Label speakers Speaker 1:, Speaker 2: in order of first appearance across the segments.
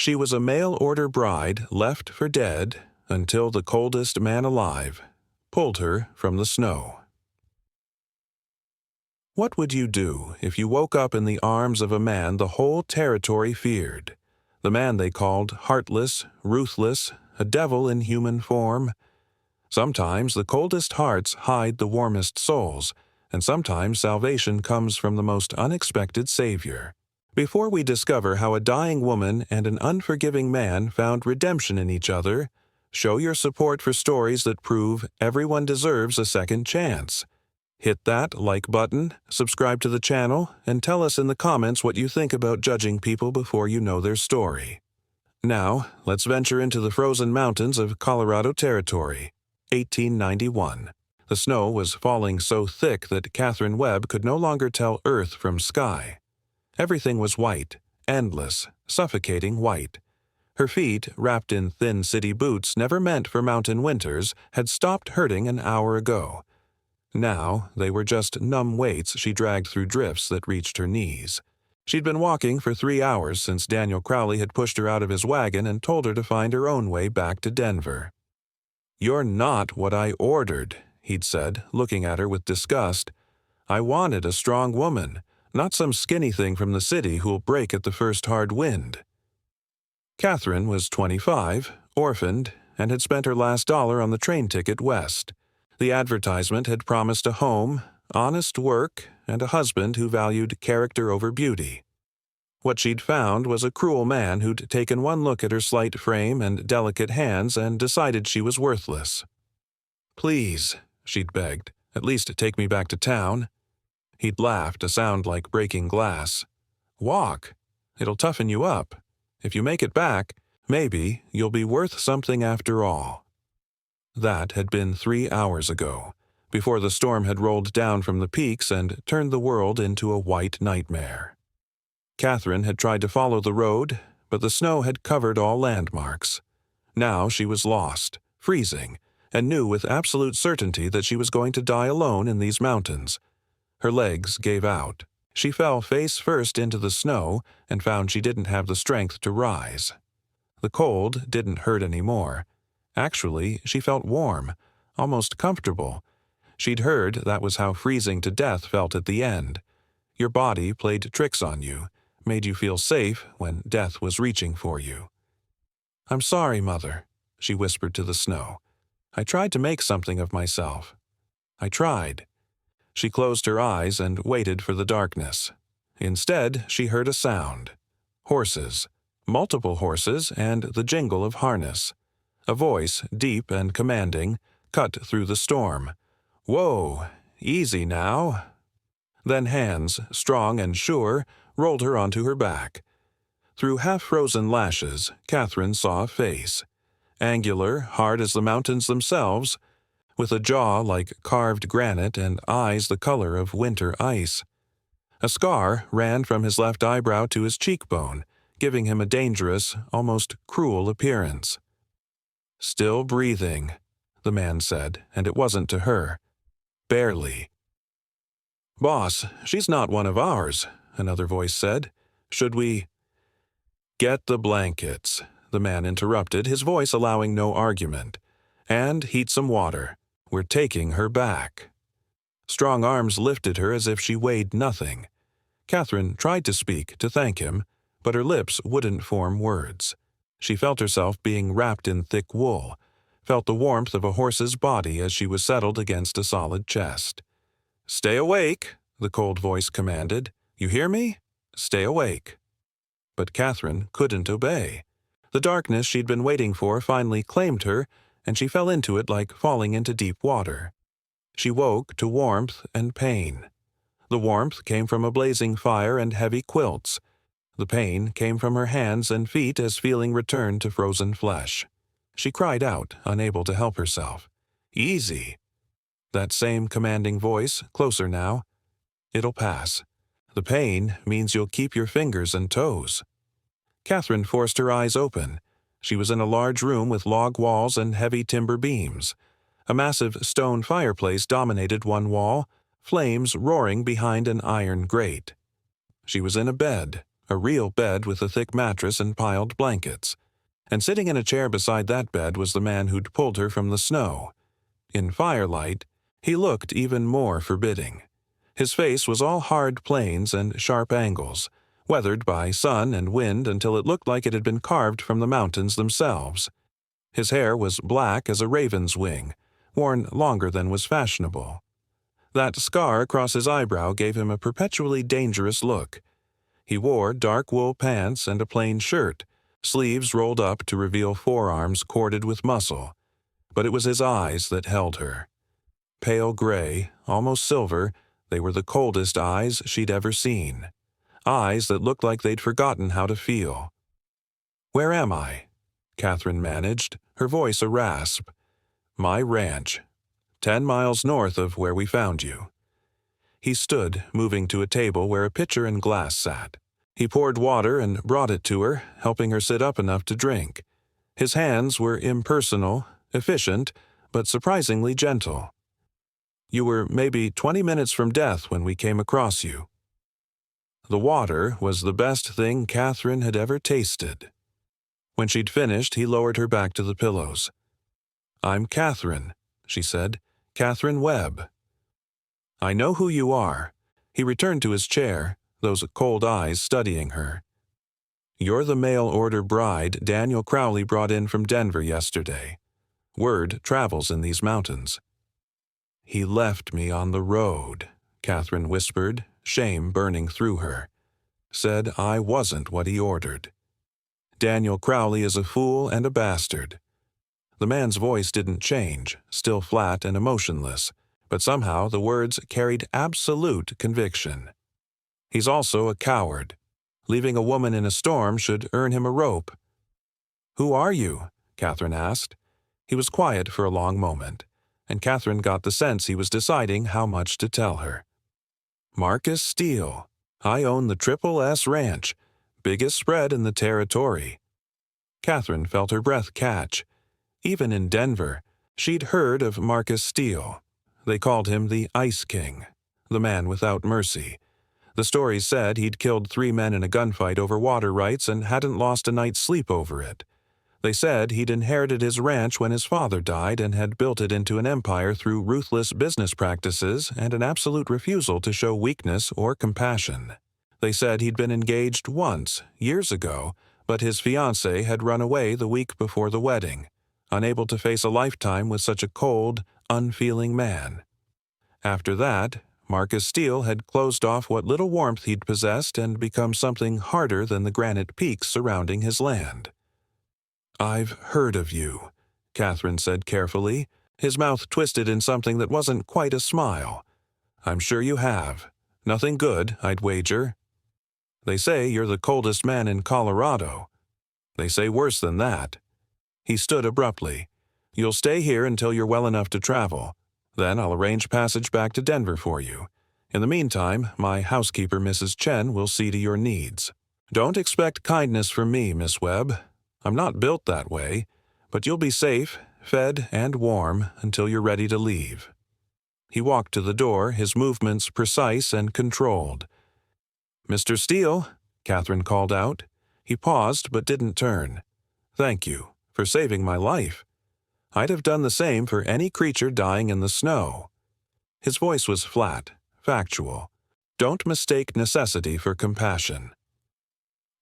Speaker 1: She was a mail-order bride left for dead until the coldest man alive pulled her from the snow. What would you do if you woke up in the arms of a man the whole territory feared? The man they called heartless, ruthless, a devil in human form? Sometimes the coldest hearts hide the warmest souls, and sometimes salvation comes from the most unexpected Savior. Before we discover how a dying woman and an unforgiving man found redemption in each other, show your support for stories that prove everyone deserves a second chance. Hit that like button, subscribe to the channel, and tell us in the comments what you think about judging people before you know their story. Now, let's venture into the frozen mountains of Colorado Territory, 1891. The snow was falling so thick that Catherine Webb could no longer tell earth from sky. Everything was white, endless, suffocating white. Her feet, wrapped in thin city boots never meant for mountain winters, had stopped hurting an hour ago. Now, they were just numb weights she dragged through drifts that reached her knees. She'd been walking for 3 hours since Daniel Crowley had pushed her out of his wagon and told her to find her own way back to Denver. "You're not what I ordered," he'd said, looking at her with disgust. "I wanted a strong woman, not some skinny thing from the city who'll break at the first hard wind." Catherine was 25, orphaned, and had spent her last dollar on the train ticket west. The advertisement had promised a home, honest work, and a husband who valued character over beauty. What she'd found was a cruel man who'd taken one look at her slight frame and delicate hands and decided she was worthless. "Please," she'd begged, "at least take me back to town." He'd laughed, a sound like breaking glass. "Walk. It'll toughen you up. If you make it back, maybe you'll be worth something after all." That had been 3 hours ago, before the storm had rolled down from the peaks and turned the world into a white nightmare. Catherine had tried to follow the road, but the snow had covered all landmarks. Now she was lost, freezing, and knew with absolute certainty that she was going to die alone in these mountains. Her legs gave out. She fell face first into the snow and found she didn't have the strength to rise. The cold didn't hurt anymore. Actually, she felt warm, almost comfortable. She'd heard that was how freezing to death felt at the end. Your body played tricks on you, made you feel safe when death was reaching for you. "I'm sorry, Mother," she whispered to the snow. "I tried to make something of myself. I tried." She closed her eyes and waited for the darkness. Instead, she heard a sound. Horses, multiple horses, and the jingle of harness. A voice, deep and commanding, cut through the storm. "Whoa, easy now." Then hands, strong and sure, rolled her onto her back. Through half-frozen lashes, Catherine saw a face. Angular, hard as the mountains themselves, with a jaw like carved granite and eyes the color of winter ice. A scar ran from his left eyebrow to his cheekbone, giving him a dangerous, almost cruel appearance. "Still breathing," the man said, and it wasn't to her. "Barely." "Boss, she's not one of ours," another voice said. "Should we—" "Get the blankets," the man interrupted, his voice allowing no argument. "And heat some water. We're taking her back." Strong arms lifted her as if she weighed nothing. Catherine tried to speak, to thank him, but her lips wouldn't form words. She felt herself being wrapped in thick wool, felt the warmth of a horse's body as she was settled against a solid chest. "Stay awake," the cold voice commanded. "You hear me? Stay awake." But Catherine couldn't obey. The darkness she'd been waiting for finally claimed her, and she fell into it like falling into deep water. She woke to warmth and pain. The warmth came from a blazing fire and heavy quilts. The pain came from her hands and feet as feeling returned to frozen flesh. She cried out, unable to help herself. "Easy." That same commanding voice, closer now. "It'll pass. The pain means you'll keep your fingers and toes." Catherine forced her eyes open. She was in a large room with log walls and heavy timber beams. A massive stone fireplace dominated one wall, flames roaring behind an iron grate. She was in a bed, a real bed with a thick mattress and piled blankets. And sitting in a chair beside that bed was the man who'd pulled her from the snow. In firelight, he looked even more forbidding. His face was all hard planes and sharp angles, weathered by sun and wind until it looked like it had been carved from the mountains themselves. His hair was black as a raven's wing, worn longer than was fashionable. That scar across his eyebrow gave him a perpetually dangerous look. He wore dark wool pants and a plain shirt, sleeves rolled up to reveal forearms corded with muscle. But it was his eyes that held her. Pale gray, almost silver, they were the coldest eyes she'd ever seen. Eyes that looked like they'd forgotten how to feel. "Where am I?" Catherine managed, her voice a rasp. "My ranch. 10 miles north of where we found you." He stood, moving to a table where a pitcher and glass sat. He poured water and brought it to her, helping her sit up enough to drink. His hands were impersonal, efficient, but surprisingly gentle. "You were maybe 20 minutes from death when we came across you." The water was the best thing Catherine had ever tasted. When she'd finished, he lowered her back to the pillows. "I'm Catherine," she said. "Catherine Webb." "I know who you are." He returned to his chair, those cold eyes studying her. "You're the mail-order bride Daniel Crowley brought in from Denver yesterday. Word travels in these mountains." "He left me on the road," Catherine whispered, shame burning through her. "Said I wasn't what he ordered. Daniel Crowley is a fool and a bastard." The man's voice didn't change, still flat and emotionless, but somehow the words carried absolute conviction. "He's also a coward. Leaving a woman in a storm should earn him a rope." "Who are you?" Catherine asked. He was quiet for a long moment, and Catherine got the sense he was deciding how much to tell her. "Marcus Steele. I own the Triple S Ranch, biggest spread in the territory." Catherine felt her breath catch. Even in Denver, she'd heard of Marcus Steele. They called him the Ice King, the man without mercy. The stories said he'd killed 3 men in a gunfight over water rights and hadn't lost a night's sleep over it. They said he'd inherited his ranch when his father died and had built it into an empire through ruthless business practices and an absolute refusal to show weakness or compassion. They said he'd been engaged once, years ago, but his fiancée had run away the week before the wedding, unable to face a lifetime with such a cold, unfeeling man. After that, Marcus Steele had closed off what little warmth he'd possessed and become something harder than the granite peaks surrounding his land. "I've heard of you," Catherine said carefully, his mouth twisted in something that wasn't quite a smile. "I'm sure you have. Nothing good, I'd wager. They say you're the coldest man in Colorado. They say worse than that." He stood abruptly. "You'll stay here until you're well enough to travel. Then I'll arrange passage back to Denver for you. In the meantime, my housekeeper, Mrs. Chen, will see to your needs. Don't expect kindness from me, Miss Webb. I'm not built that way, but you'll be safe, fed, and warm until you're ready to leave." He walked to the door, his movements precise and controlled. "Mr. Steele," Catherine called out. He paused but didn't turn. "Thank you for saving my life. I'd have done the same for any creature dying in the snow." His voice was flat, factual. Don't mistake necessity for compassion.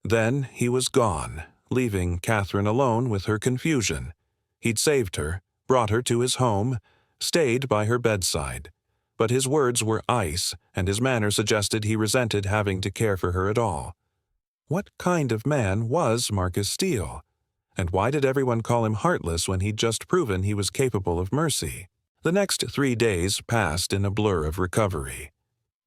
Speaker 1: Then he was gone, leaving Catherine alone with her confusion. He'd saved her, brought her to his home, stayed by her bedside. But his words were ice, and his manner suggested he resented having to care for her at all. What kind of man was Marcus Steele? And why did everyone call him heartless when he'd just proven he was capable of mercy? The next 3 days passed in a blur of recovery.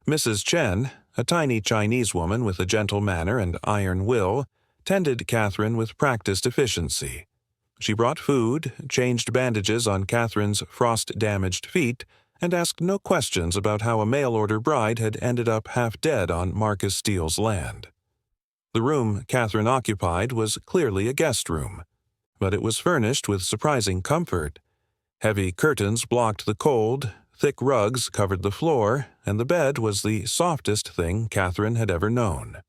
Speaker 1: Mrs. Chen, a tiny Chinese woman with a gentle manner and iron will, tended Catherine with practiced efficiency. She brought food, changed bandages on Catherine's frost-damaged feet, and asked no questions about how a mail-order bride had ended up half dead on Marcus Steele's land. The room Catherine occupied was clearly a guest room, but it was furnished with surprising comfort. Heavy curtains blocked the cold, thick rugs covered the floor, and the bed was the softest thing Catherine had ever known.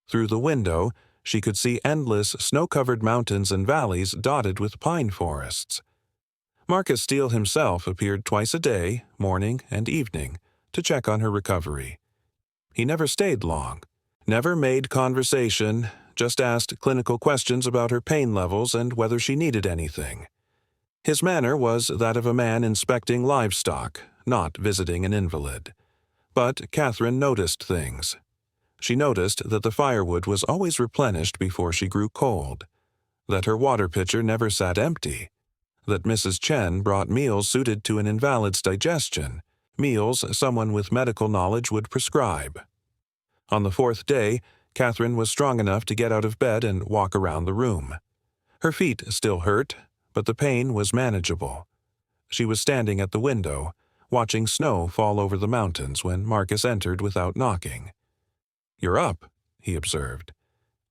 Speaker 1: Through the window, she could see endless snow-covered mountains and valleys dotted with pine forests. Marcus Steele himself appeared twice a day, morning and evening, to check on her recovery. He never stayed long, never made conversation, just asked clinical questions about her pain levels and whether she needed anything. His manner was that of a man inspecting livestock, not visiting an invalid. But Catherine noticed things. She noticed that the firewood was always replenished before she grew cold, that her water pitcher never sat empty, that Mrs. Chen brought meals suited to an invalid's digestion, meals someone with medical knowledge would prescribe. On the fourth day, Catherine was strong enough to get out of bed and walk around the room. Her feet still hurt, but the pain was manageable. She was standing at the window, watching snow fall over the mountains when Marcus entered without knocking. "You're up," he observed.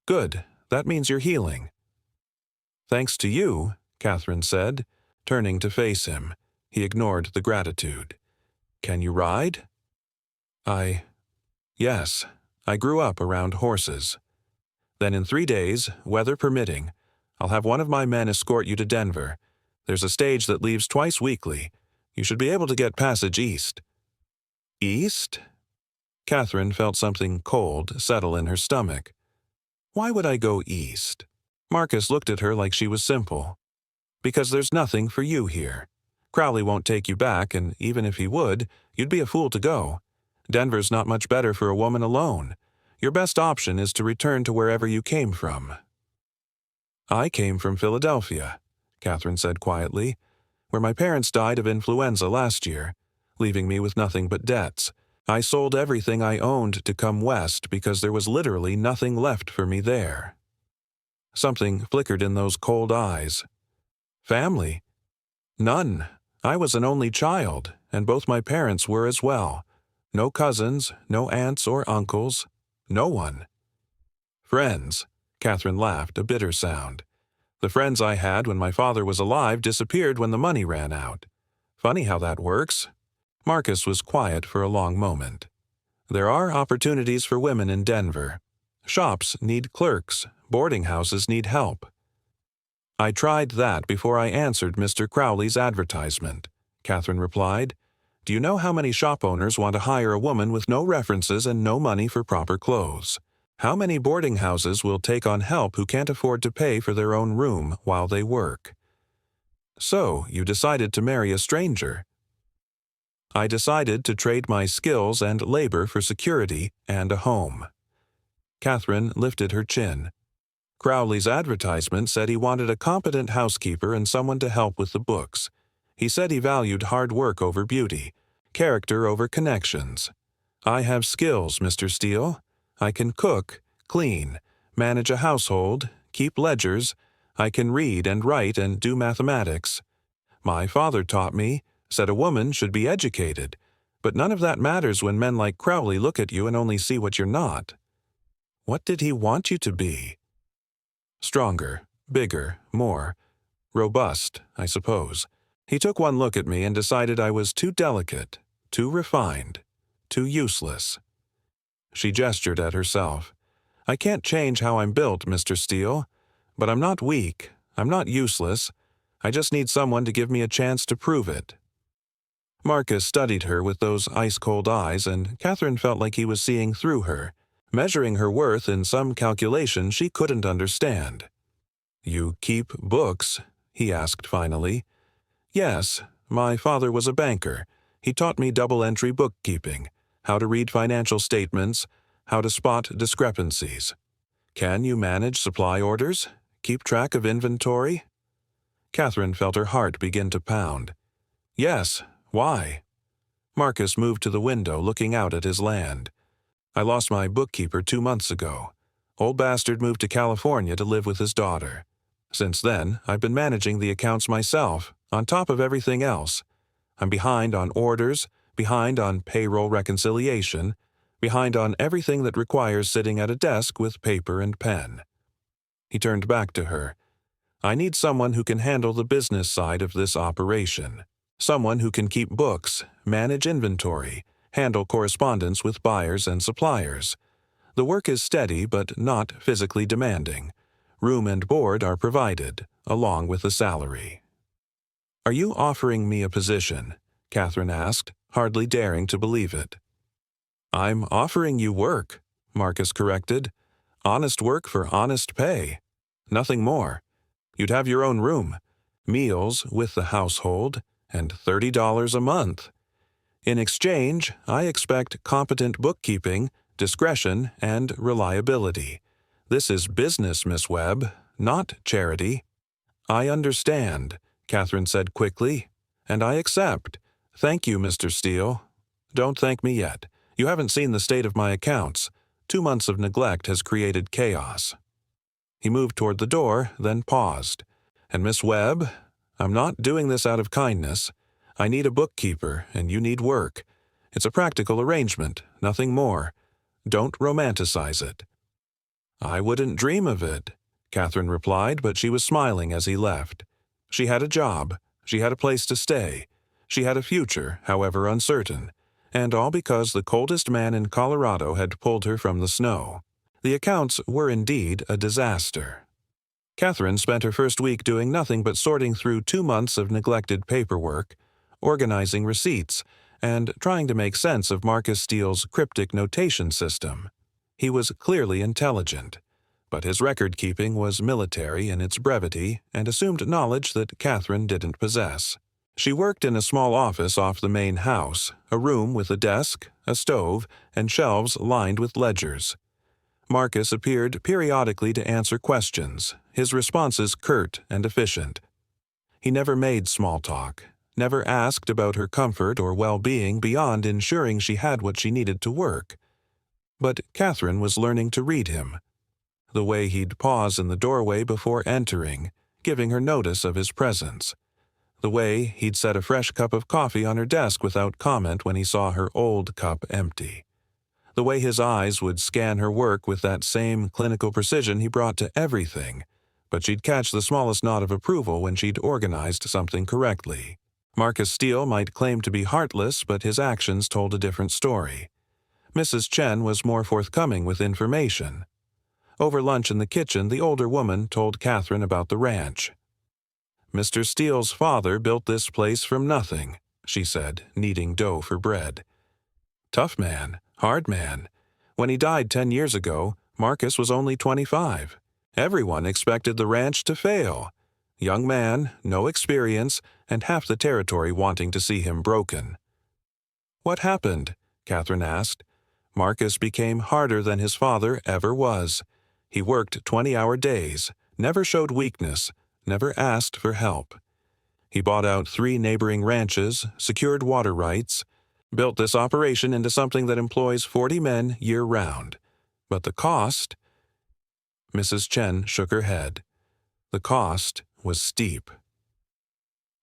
Speaker 1: "Good, that means you're healing." "Thanks to you," Catherine said, turning to face him. He ignored the gratitude. "Can you ride?" Yes, I grew up around horses." "Then in 3 days, weather permitting, I'll have one of my men escort you to Denver. There's a stage that leaves twice weekly. You should be able to get passage east." "East?" Catherine felt something cold settle in her stomach. "Why would I go east?" Marcus looked at her like she was simple. "Because there's nothing for you here. Crowley won't take you back, and even if he would, you'd be a fool to go. Denver's not much better for a woman alone. Your best option is to return to wherever you came from." "I came from Philadelphia," Catherine said quietly, "where my parents died of influenza last year, leaving me with nothing but debts. I sold everything I owned to come west because there was literally nothing left for me there." Something flickered in those cold eyes. "Family?" "None. I was an only child, and both my parents were as well. No cousins, no aunts or uncles, no one." "Friends," Catherine laughed, a bitter sound. "The friends I had when my father was alive disappeared when the money ran out. Funny how that works." Marcus was quiet for a long moment. "There are opportunities for women in Denver. Shops need clerks, boarding houses need help." "I tried that before I answered Mr. Crowley's advertisement," Catherine replied. "Do you know how many shop owners want to hire a woman with no references and no money for proper clothes? How many boarding houses will take on help who can't afford to pay for their own room while they work?" "So, you decided to marry a stranger." "I decided to trade my skills and labor for security and a home." Catherine lifted her chin. "Crowley's advertisement said he wanted a competent housekeeper and someone to help with the books. He said he valued hard work over beauty, character over connections. I have skills, Mr. Steele. I can cook, clean, manage a household, keep ledgers. I can read and write and do mathematics. My father taught me, said a woman should be educated, but none of that matters when men like Crowley look at you and only see what you're not." "What did he want you to be?" "Stronger, bigger, more robust, I suppose. He took one look at me and decided I was too delicate, too refined, too useless." She gestured at herself. "I can't change how I'm built, Mr. Steele, but I'm not weak, I'm not useless. I just need someone to give me a chance to prove it." Marcus studied her with those ice-cold eyes, and Catherine felt like he was seeing through her, measuring her worth in some calculation she couldn't understand. "You keep books?" he asked finally. "Yes, my father was a banker. He taught me double-entry bookkeeping, how to read financial statements, how to spot discrepancies. Can you manage supply orders? Keep track of inventory?" Catherine felt her heart begin to pound. "Yes, why?" Marcus moved to the window, looking out at his land. "I lost my bookkeeper 2 months ago. Old bastard moved to California to live with his daughter. Since then, I've been managing the accounts myself, on top of everything else. I'm behind on orders, behind on payroll reconciliation, behind on everything that requires sitting at a desk with paper and pen." He turned back to her. "I need someone who can handle the business side of this operation. Someone who can keep books, manage inventory, handle correspondence with buyers and suppliers. The work is steady but not physically demanding. Room and board are provided, along with the salary. "Are you offering me a position?" Catherine asked, hardly daring to believe it. "I'm offering you work," Marcus corrected. "Honest work for honest pay. Nothing more. You'd have your own room, meals with the household, and $30 a month. In exchange, I expect competent bookkeeping, discretion, and reliability. This is business, Miss Webb, not charity." "I understand," Catherine said quickly, "and I accept. Thank you, Mr. Steele. Don't thank me yet. You haven't seen the state of my accounts. 2 months of neglect has created chaos." He moved toward the door, then paused. "And Miss Webb, I'm not doing this out of kindness. I need a bookkeeper, and you need work. It's a practical arrangement, nothing more. Don't romanticize it." "I wouldn't dream of it," Catherine replied, but she was smiling as he left. She had a job. She had a place to stay. She had a future, however uncertain. And all because the coldest man in Colorado had pulled her from the snow. The accounts were indeed a disaster. Catherine spent her first week doing nothing but sorting through 2 months of neglected paperwork, organizing receipts, and trying to make sense of Marcus Steele's cryptic notation system. He was clearly intelligent, but his record-keeping was military in its brevity and assumed knowledge that Catherine didn't possess. She worked in a small office off the main house, a room with a desk, a stove, and shelves lined with ledgers. Marcus appeared periodically to answer questions, his responses curt and efficient. He never made small talk, never asked about her comfort or well-being beyond ensuring she had what she needed to work. But Catherine was learning to read him. The way he'd pause in the doorway before entering, giving her notice of his presence. The way he'd set a fresh cup of coffee on her desk without comment when he saw her old cup empty. The way his eyes would scan her work with that same clinical precision he brought to everything, but she'd catch the smallest nod of approval when she'd organized something correctly. Marcus Steele might claim to be heartless, but his actions told a different story. Mrs. Chen was more forthcoming with information. Over lunch in the kitchen, the older woman told Catherine about the ranch. "Mr. Steele's father built this place from nothing," she said, kneading dough for bread. "Tough man, hard man. When he died 10 years ago, Marcus was only 25. Everyone expected the ranch to fail. Young man, no experience, and half the territory wanting to see him broken." "What happened?" Catherine asked. "Marcus became harder than his father ever was. He worked 20-hour days, never showed weakness, never asked for help. He bought out 3 neighboring ranches, secured water rights, built this operation into something that employs 40 men year-round. But the cost—" Mrs. Chen shook her head. "The cost was steep."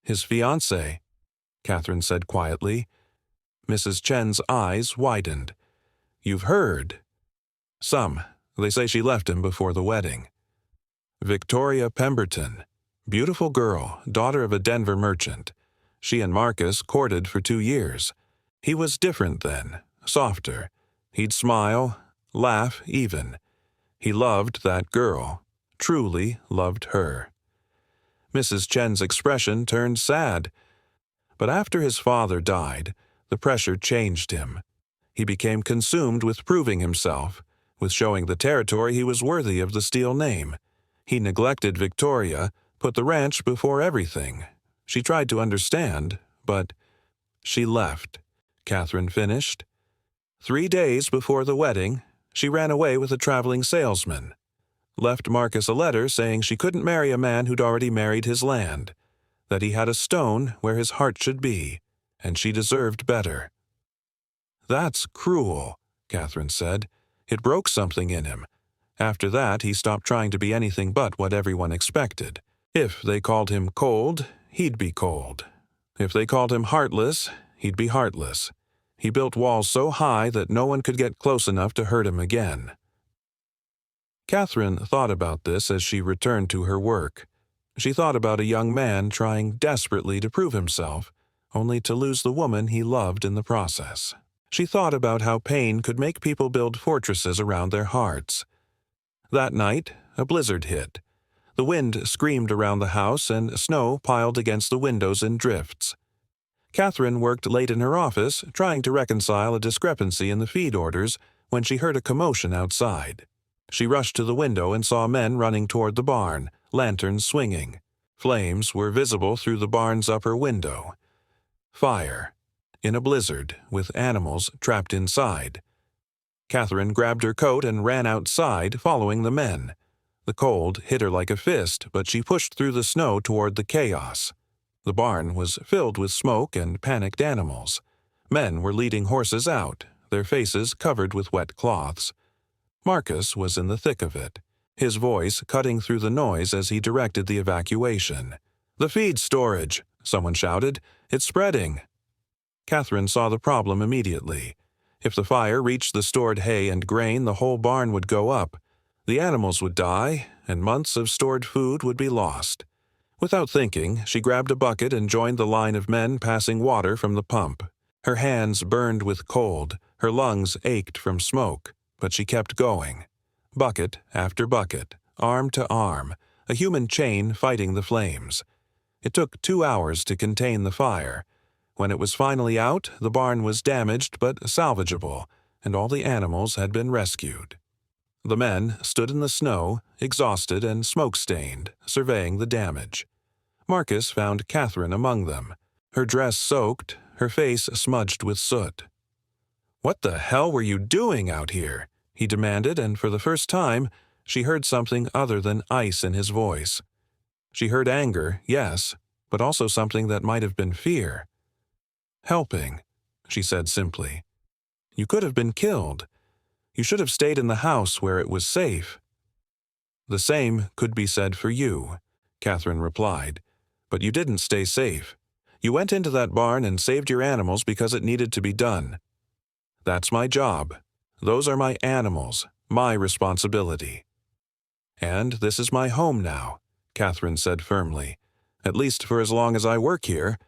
Speaker 1: "His fiancée," Catherine said quietly. Mrs. Chen's eyes widened. "You've heard?" "Some. They say she left him before the wedding." "Victoria Pemberton. Beautiful girl, daughter of a Denver merchant. She and Marcus courted for 2 years. He was different then, softer. He'd smile, laugh even. He loved that girl, truly loved her." Mrs. Chen's expression turned sad. But after his father died, the pressure changed him. He became consumed with proving himself, with showing the territory he was worthy of the Steele name. He neglected Victoria, put the ranch before everything. She tried to understand, but— "She left," Catherine finished. 3 days before the wedding, she ran away with a traveling salesman. Left Marcus a letter saying she couldn't marry a man who'd already married his land, that he had a stone where his heart should be, and she deserved better. "That's cruel," Catherine said. "It broke something in him. After that, he stopped trying to be anything but what everyone expected. If they called him cold, he'd be cold. If they called him heartless, he'd be heartless. He built walls so high that no one could get close enough to hurt him again." Catherine thought about this as she returned to her work. She thought about a young man trying desperately to prove himself, only to lose the woman he loved in the process. She thought about how pain could make people build fortresses around their hearts. That night, a blizzard hit. The wind screamed around the house and snow piled against the windows in drifts. Catherine worked late in her office, trying to reconcile a discrepancy in the feed orders when she heard a commotion outside. She rushed to the window and saw men running toward the barn, lanterns swinging. Flames were visible through the barn's upper window. Fire. In a blizzard, with animals trapped inside. Catherine grabbed her coat and ran outside, following the men. The cold hit her like a fist, but she pushed through the snow toward the chaos. The barn was filled with smoke and panicked animals. Men were leading horses out, their faces covered with wet cloths. Marcus was in the thick of it, his voice cutting through the noise as he directed the evacuation. "The feed storage," someone shouted. "It's spreading." Catherine saw the problem immediately. If the fire reached the stored hay and grain, the whole barn would go up. The animals would die, and months of stored food would be lost. Without thinking, she grabbed a bucket and joined the line of men passing water from the pump. Her hands burned with cold, her lungs ached from smoke, but she kept going. Bucket after bucket, arm to arm, a human chain fighting the flames. It took 2 hours to contain the fire. When it was finally out, the barn was damaged but salvageable, and all the animals had been rescued. The men stood in the snow, exhausted and smoke-stained, surveying the damage. Marcus found Catherine among them, her dress soaked, her face smudged with soot. "What the hell were you doing out here?" he demanded, and for the first time, she heard something other than ice in his voice. She heard anger, yes, but also something that might have been fear. "Helping," she said simply. "You could have been killed. You should have stayed in the house where it was safe." "The same could be said for you," Catherine replied. "But you didn't stay safe. You went into that barn and saved your animals because it needed to be done. That's my job. Those are my animals, my responsibility." "And this is my home now," Catherine said firmly. "At least for as long as I work here.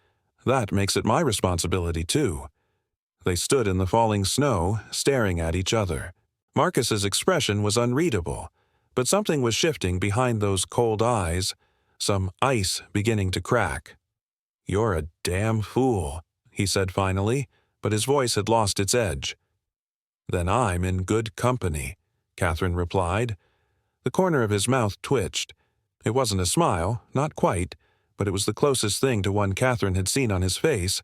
Speaker 1: That makes it my responsibility, too." They stood in the falling snow, staring at each other. Marcus's expression was unreadable, but something was shifting behind those cold eyes, some ice beginning to crack. "You're a damn fool," he said finally, but his voice had lost its edge. "Then I'm in good company," Catherine replied. The corner of his mouth twitched. It wasn't a smile, not quite, but it was the closest thing to one Catherine had seen on his face.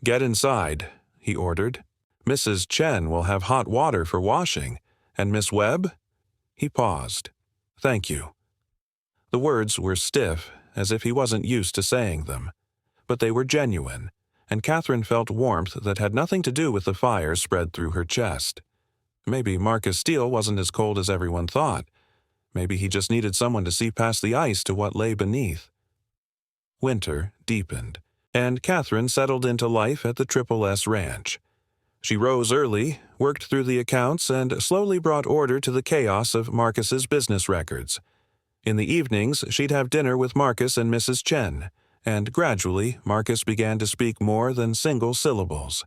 Speaker 1: "Get inside," he ordered. "Mrs. Chen will have hot water for washing. And Miss Webb?" He paused. "Thank you." The words were stiff, as if he wasn't used to saying them. But they were genuine, and Catherine felt warmth that had nothing to do with the fire spread through her chest. Maybe Marcus Steele wasn't as cold as everyone thought. Maybe he just needed someone to see past the ice to what lay beneath. Winter deepened, and Catherine settled into life at the S Ranch. She rose early, worked through the accounts, and slowly brought order to the chaos of Marcus's business records. In the evenings, she'd have dinner with Marcus and Mrs. Chen, and gradually Marcus began to speak more than single syllables.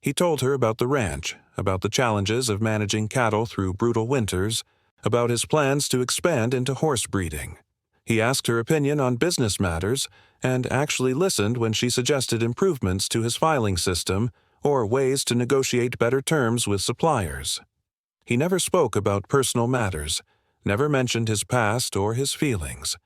Speaker 1: He told her about the ranch, about the challenges of managing cattle through brutal winters, about his plans to expand into horse breeding. He asked her opinion on business matters and actually listened when she suggested improvements to his filing system or ways to negotiate better terms with suppliers. He never spoke about personal matters, never mentioned his past or his feelings.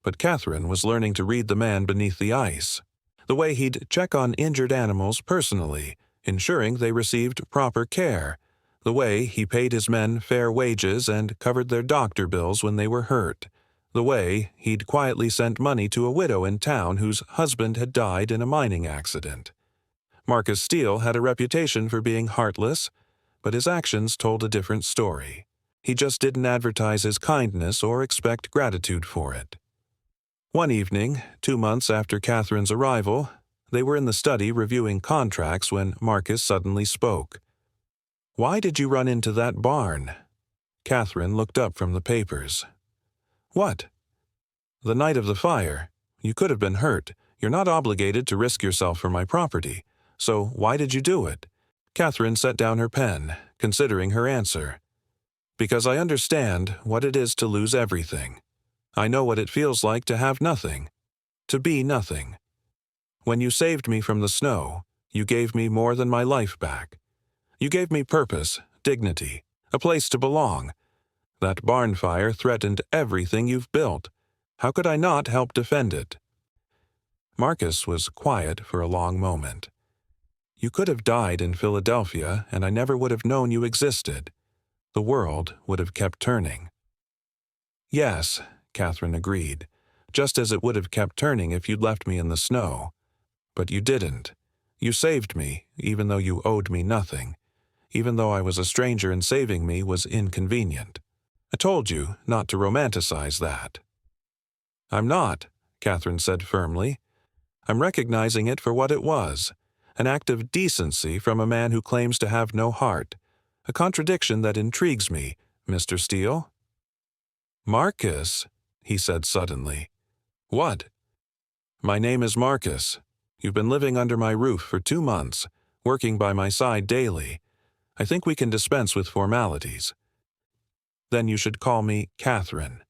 Speaker 1: But Catherine was learning to read the man beneath the ice, the way he'd check on injured animals personally, ensuring they received proper care, the way he paid his men fair wages and covered their doctor bills when they were hurt, the way he'd quietly sent money to a widow in town whose husband had died in a mining accident. Marcus Steele had a reputation for being heartless, but his actions told a different story. He just didn't advertise his kindness or expect gratitude for it. One evening, 2 months after Catherine's arrival, they were in the study reviewing contracts when Marcus suddenly spoke. "Why did you run into that barn?" Catherine looked up from the papers. "What?" "The night of the fire. You could have been hurt. You're not obligated to risk yourself for my property. So why did you do it?" Catherine set down her pen, considering her answer. Because I understand what it is to lose everything. I know what it feels like to have nothing, to be nothing. When you saved me from the snow, you gave me more than my life back. You gave me purpose, dignity, a place to belong. That barn fire threatened everything you've built. How could I not help defend it? Marcus was quiet for a long moment. You could have died in Philadelphia, and I never would have known you existed. The world would have kept turning. Yes, Catherine agreed, just as it would have kept turning if you'd left me in the snow. But you didn't. You saved me, even though you owed me nothing, even though I was a stranger and saving me was inconvenient. I told you not to romanticize that. I'm not, Catherine said firmly. I'm recognizing it for what it was, an act of decency from a man who claims to have no heart, a contradiction that intrigues me, Mr. Steele. Marcus, he said suddenly. What? My name is Marcus. You've been living under my roof for 2 months, working by my side daily. I think we can dispense with formalities. Then you should call me Catherine.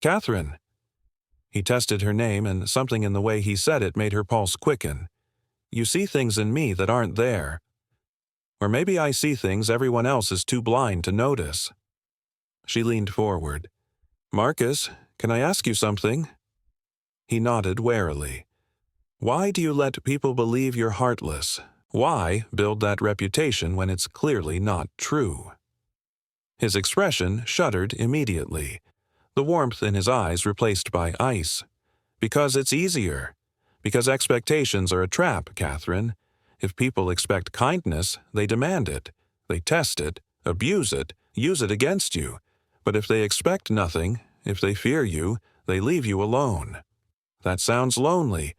Speaker 1: Catherine! He tested her name, and something in the way he said it made her pulse quicken. You see things in me that aren't there. Or maybe I see things everyone else is too blind to notice. She leaned forward. Marcus, can I ask you something? He nodded warily. Why do you let people believe you're heartless? Why build that reputation when it's clearly not true? His expression shuddered immediately, the warmth in his eyes replaced by ice. Because it's easier. Because expectations are a trap, Catherine. If people expect kindness, they demand it. They test it, abuse it, use it against you. But if they expect nothing, if they fear you, they leave you alone. That sounds lonely,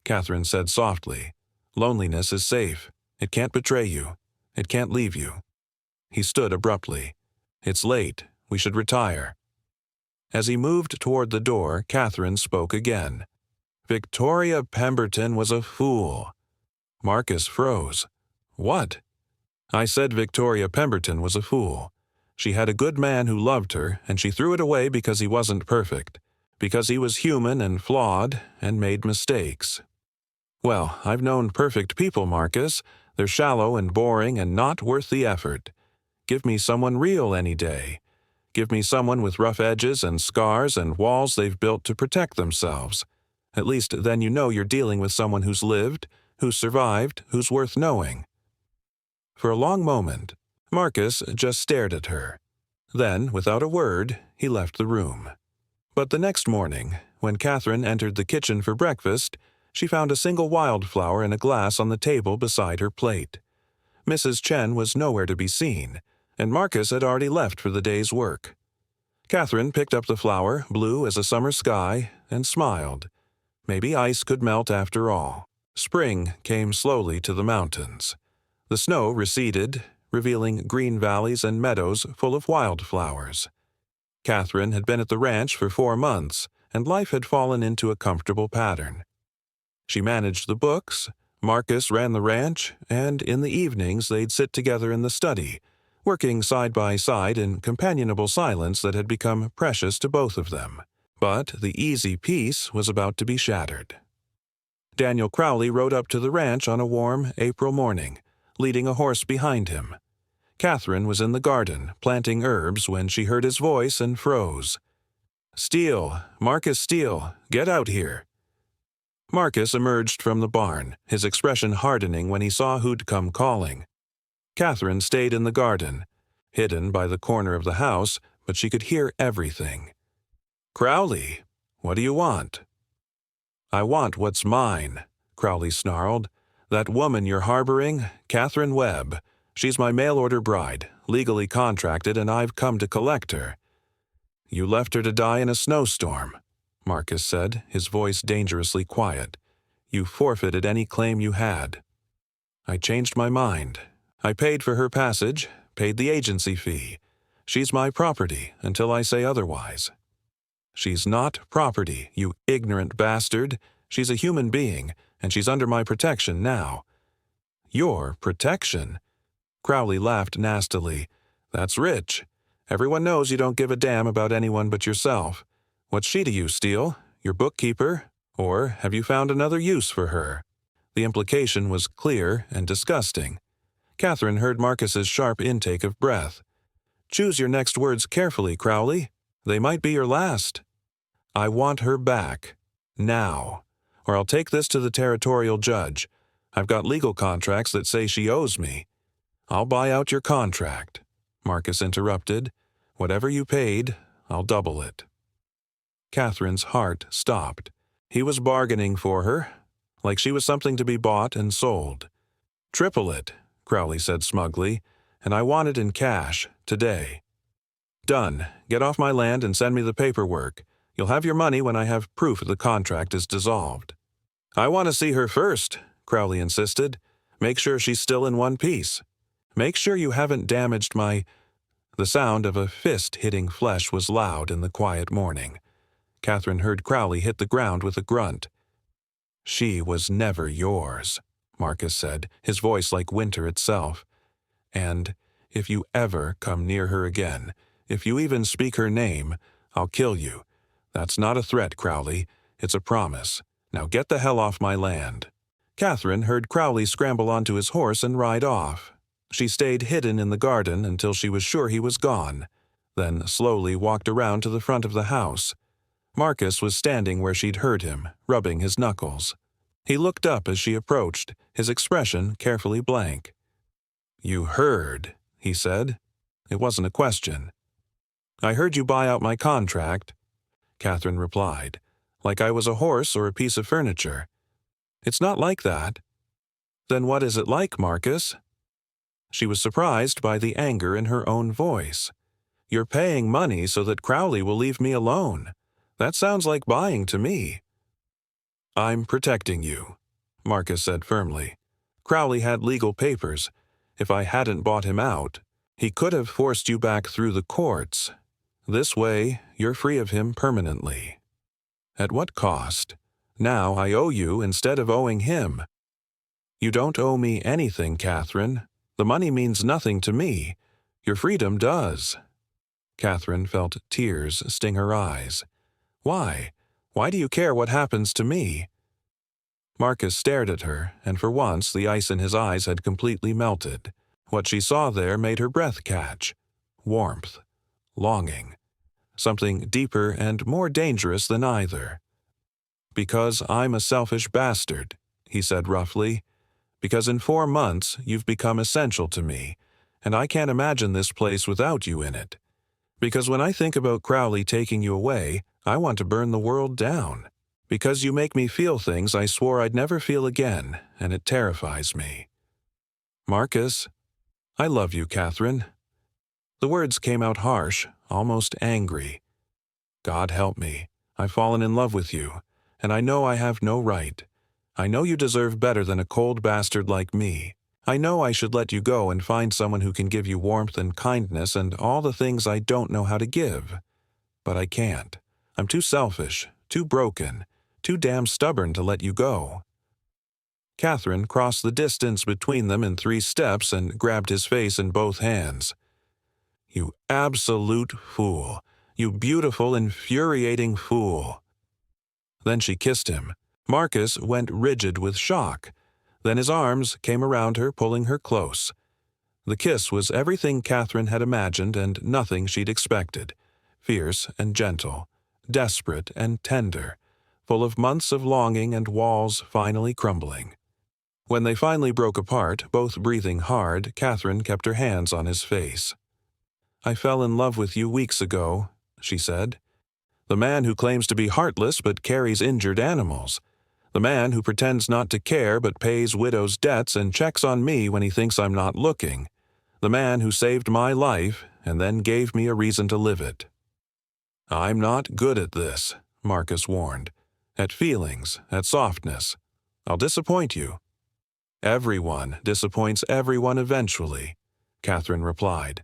Speaker 1: Catherine said softly. Loneliness is safe. It can't betray you. It can't leave you. He stood abruptly. It's late. We should retire. As he moved toward the door, Catherine spoke again. Victoria Pemberton was a fool. Marcus froze. What? I said Victoria Pemberton was a fool. She had a good man who loved her, and she threw it away because he wasn't perfect, because he was human and flawed and made mistakes. Well, I've known perfect people, Marcus. They're shallow and boring and not worth the effort. Give me someone real any day. Give me someone with rough edges and scars and walls they've built to protect themselves. At least then you know you're dealing with someone who's lived, who's survived, who's worth knowing. For a long moment, Marcus just stared at her. Then, without a word, he left the room. But the next morning, when Catherine entered the kitchen for breakfast, she found a single wildflower in a glass on the table beside her plate. Mrs. Chen was nowhere to be seen, and Marcus had already left for the day's work. Catherine picked up the flower, blue as a summer sky, and smiled. Maybe ice could melt after all. Spring came slowly to the mountains. The snow receded, revealing green valleys and meadows full of wildflowers. Catherine had been at the ranch for 4 months, and life had fallen into a comfortable pattern. She managed the books, Marcus ran the ranch, and in the evenings they'd sit together in the study, working side by side in companionable silence that had become precious to both of them. But the easy peace was about to be shattered. Daniel Crowley rode up to the ranch on a warm April morning, leading a horse behind him. Catherine was in the garden, planting herbs, when she heard his voice and froze. Steele, Marcus Steele, get out here. Marcus emerged from the barn, his expression hardening when he saw who'd come calling. Catherine stayed in the garden, hidden by the corner of the house, but she could hear everything. Crowley, what do you want? I want what's mine, Crowley snarled. That woman you're harboring, Catherine Webb. She's my mail-order bride, legally contracted, and I've come to collect her. You left her to die in a snowstorm, Marcus said, his voice dangerously quiet. You forfeited any claim you had. I changed my mind. I paid for her passage, paid the agency fee. She's my property until I say otherwise. She's not property, you ignorant bastard. She's a human being, and she's under my protection now. Your protection? Crowley laughed nastily. That's rich. Everyone knows you don't give a damn about anyone but yourself. What's she to you, Steele? Your bookkeeper? Or have you found another use for her? The implication was clear and disgusting. Catherine heard Marcus's sharp intake of breath. Choose your next words carefully, Crowley. They might be your last. I want her back. Now. Or I'll take this to the territorial judge. I've got legal contracts that say she owes me. I'll buy out your contract. Marcus interrupted. Whatever you paid, I'll double it. Catherine's heart stopped. He was bargaining for her, like she was something to be bought and sold. Triple it, Crowley said smugly, and I want it in cash, today. Done. Get off my land and send me the paperwork. You'll have your money when I have proof the contract is dissolved. I want to see her first, Crowley insisted. Make sure she's still in one piece. Make sure you haven't damaged my... The sound of a fist hitting flesh was loud in the quiet morning. Catherine heard Crowley hit the ground with a grunt. She was never yours, Marcus said, his voice like winter itself. And if you ever come near her again, if you even speak her name, I'll kill you. That's not a threat, Crowley. It's a promise. Now get the hell off my land. Catherine heard Crowley scramble onto his horse and ride off. She stayed hidden in the garden until she was sure he was gone, then slowly walked around to the front of the house. Marcus was standing where she'd heard him, rubbing his knuckles. He looked up as she approached, his expression carefully blank. You heard, he said. It wasn't a question. I heard you buy out my contract, Catherine replied, like I was a horse or a piece of furniture. It's not like that. Then what is it like, Marcus? She was surprised by the anger in her own voice. You're paying money so that Crowley will leave me alone. That sounds like buying to me. I'm protecting you, Marcus said firmly. Crowley had legal papers. If I hadn't bought him out, he could have forced you back through the courts. This way, you're free of him permanently. At what cost? Now I owe you instead of owing him. You don't owe me anything, Catherine. The money means nothing to me. Your freedom does. Catherine felt tears sting her eyes. Why? Why do you care what happens to me? Marcus stared at her, and for once the ice in his eyes had completely melted. What she saw there made her breath catch. Warmth. Longing. Something deeper and more dangerous than either. Because I'm a selfish bastard, he said roughly. Because in 4 months you've become essential to me, and I can't imagine this place without you in it. Because when I think about Crowley taking you away, I want to burn the world down. Because you make me feel things I swore I'd never feel again, and it terrifies me. Marcus, I love you, Catherine. The words came out harsh, almost angry. God help me. I've fallen in love with you, and I know I have no right. I know you deserve better than a cold bastard like me. I know I should let you go and find someone who can give you warmth and kindness and all the things I don't know how to give. But I can't. I'm too selfish, too broken, too damn stubborn to let you go. Catherine crossed the distance between them in 3 steps and grabbed his face in both hands. You absolute fool. You beautiful, infuriating fool. Then she kissed him. Marcus went rigid with shock. Then his arms came around her, pulling her close. The kiss was everything Catherine had imagined and nothing she'd expected. Fierce and gentle, desperate and tender, full of months of longing and walls finally crumbling. When they finally broke apart, both breathing hard, Catherine kept her hands on his face. I fell in love with you weeks ago, she said. The man who claims to be heartless but carries injured animals. The man who pretends not to care but pays widows' debts and checks on me when he thinks I'm not looking. The man who saved my life and then gave me a reason to live it. I'm not good at this, Marcus warned. At feelings, at softness. I'll disappoint you. Everyone disappoints everyone eventually, Catherine replied.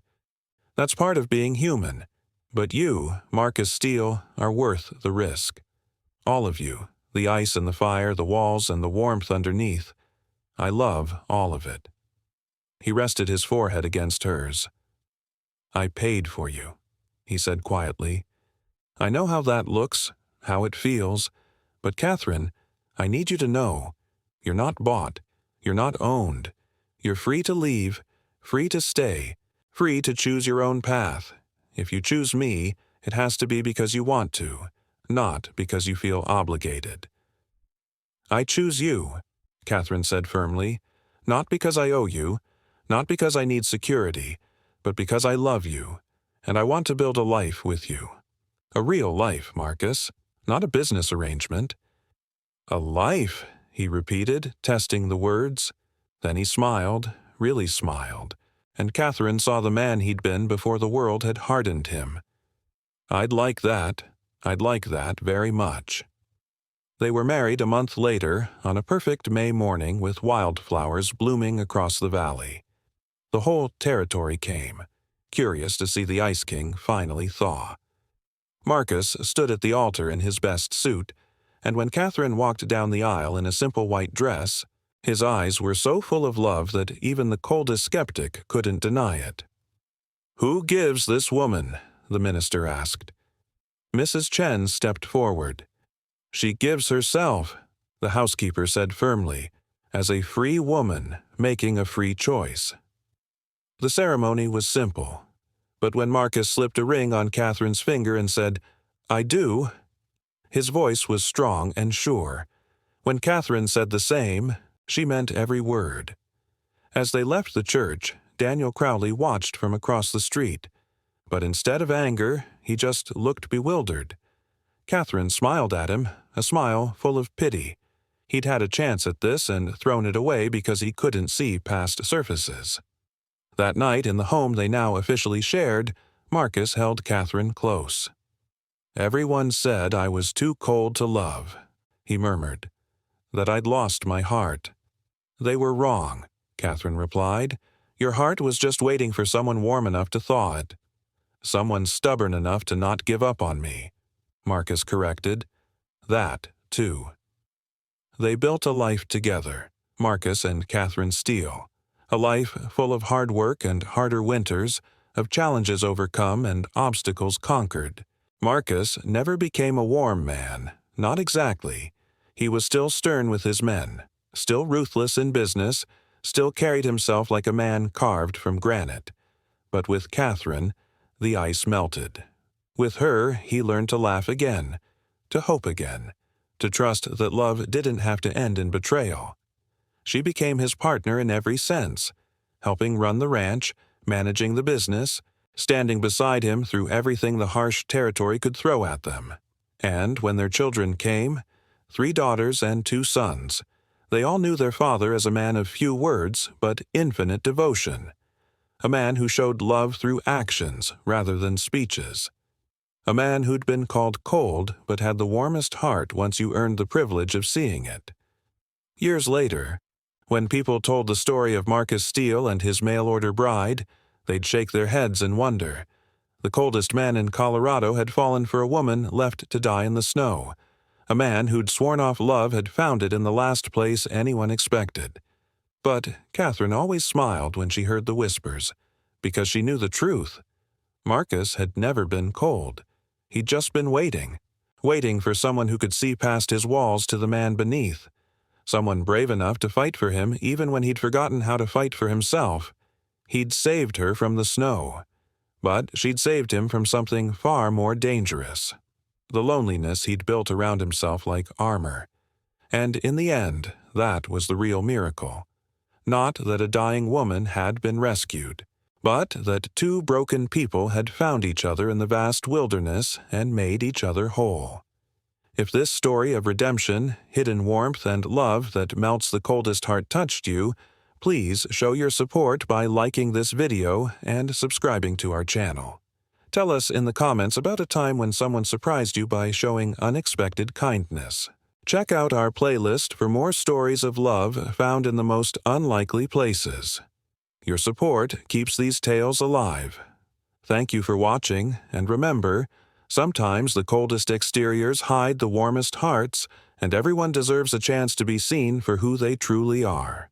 Speaker 1: That's part of being human. But you, Marcus Steele, are worth the risk. All of you. The ice and the fire, the walls and the warmth underneath. I love all of it. He rested his forehead against hers. "I paid for you," he said quietly. "I know how that looks, how it feels, but Catherine, I need you to know, you're not bought, you're not owned. You're free to leave, free to stay, free to choose your own path. If you choose me, it has to be because you want to, not because you feel obligated." "I choose you," Catherine said firmly, "not because I owe you, not because I need security, but because I love you, and I want to build a life with you. A real life, Marcus, not a business arrangement." "A life," he repeated, testing the words. Then he smiled, really smiled, and Catherine saw the man he'd been before the world had hardened him. I'd like that very much." They were married a month later, on a perfect May morning with wildflowers blooming across the valley. The whole territory came, curious to see the Ice King finally thaw. Marcus stood at the altar in his best suit, and when Catherine walked down the aisle in a simple white dress, his eyes were so full of love that even the coldest skeptic couldn't deny it. "Who gives this woman?" the minister asked. Mrs. Chen stepped forward. "She gives herself," the housekeeper said firmly, "as a free woman making a free choice." The ceremony was simple, but when Marcus slipped a ring on Catherine's finger and said, "I do," his voice was strong and sure. When Catherine said the same, she meant every word. As they left the church, Daniel Crowley watched from across the street. But instead of anger, he just looked bewildered. Catherine smiled at him, a smile full of pity. He'd had a chance at this and thrown it away because he couldn't see past surfaces. That night in the home they now officially shared, Marcus held Catherine close. "Everyone said I was too cold to love," he murmured, "that I'd lost my heart." "They were wrong," Catherine replied. "Your heart was just waiting for someone warm enough to thaw it." "Someone stubborn enough to not give up on me," Marcus corrected. "That, too." They built a life together, Marcus and Catherine Steele, a life full of hard work and harder winters, of challenges overcome and obstacles conquered. Marcus never became a warm man, not exactly. He was still stern with his men, still ruthless in business, still carried himself like a man carved from granite. But with Catherine, the ice melted. With her, he learned to laugh again, to hope again, to trust that love didn't have to end in betrayal. She became his partner in every sense, helping run the ranch, managing the business, standing beside him through everything the harsh territory could throw at them. And when their children came, 3 daughters and 2 sons, they all knew their father as a man of few words but infinite devotion, a man who showed love through actions rather than speeches, a man who'd been called cold but had the warmest heart once you earned the privilege of seeing it. Years later, when people told the story of Marcus Steele and his mail-order bride, they'd shake their heads in wonder. The coldest man in Colorado had fallen for a woman left to die in the snow. A man who'd sworn off love had found it in the last place anyone expected. But Catherine always smiled when she heard the whispers, because she knew the truth. Marcus had never been cold. He'd just been waiting for someone who could see past his walls to the man beneath, someone brave enough to fight for him even when he'd forgotten how to fight for himself. He'd saved her from the snow, but she'd saved him from something far more dangerous, the loneliness he'd built around himself like armor. And in the end, that was the real miracle. Not that a dying woman had been rescued, but that 2 broken people had found each other in the vast wilderness and made each other whole. If this story of redemption, hidden warmth, and love that melts the coldest heart touched you, please show your support by liking this video and subscribing to our channel. Tell us in the comments about a time when someone surprised you by showing unexpected kindness. Check out our playlist for more stories of love found in the most unlikely places. Your support keeps these tales alive. Thank you for watching, and remember, sometimes the coldest exteriors hide the warmest hearts, and everyone deserves a chance to be seen for who they truly are.